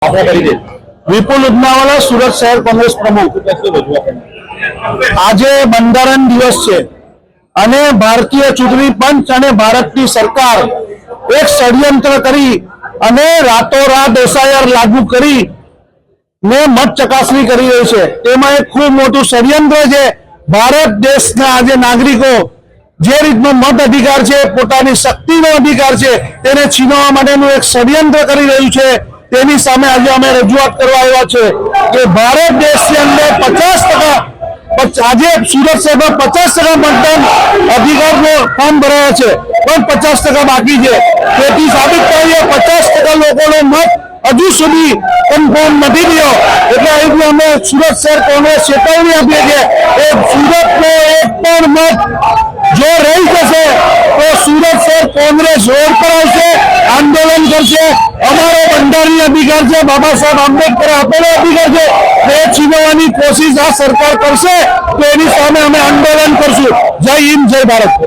વિપુલ ઉદનાવાલા સુરત શહેર કોંગ્રેસ પ્રમુખ। આજે બંધારણ દિવસ છે અને ભારતીય ચૂંટણી પંચ અને ભારતની સરકાર એક ષડયંત્ર કરી અને રાતોરાત એસઆઈઆર લાગુ કરી ને મત ચકાસણી કરી રહી છે। તેમાં એક ખૂબ મોટું ષડયંત્ર છે। ભારત દેશના આજે નાગરિકો જે રીતનો મત અધિકાર છે, પોતાની શક્તિનો અધિકાર છે, તેને છીનવવા માટેનું એક ષડયંત્ર કરી રહ્યું છે। તેની સામે આજે અમે રજૂઆત કરવા આવ્યા છે કે ભારત દેશની અંદર 50% આજે સુરત શહેરમાં 50% મતદાન અધિકારનો ફોર્મ ભરાયા છે, પણ 50% બાકી છે। તેથી સાબિત કરીએ 50% લોકોનો મત હજુ સુધી કન્ફર્મ નથી થયો। એટલે અહીં અમે સુરત શહેર કોંગ્રેસ ચેતવણી આપીએ છીએ કે સુરતનો એક પણ મત જો રહી જશે તો સુરત શહેર કોંગ્રેસ રોડ પર આવશે, આંદોલન કરશે। અમારો બંધારણીય અધિકાર છે, બાબા સાહેબ આંબેડકરે આપેલો અધિકાર છે, તે છીનવવાની કોશિશ આ સરકાર કરશે તો એની સામે અમે આંદોલન કરશું। જય હિન્દ, જય ભારત।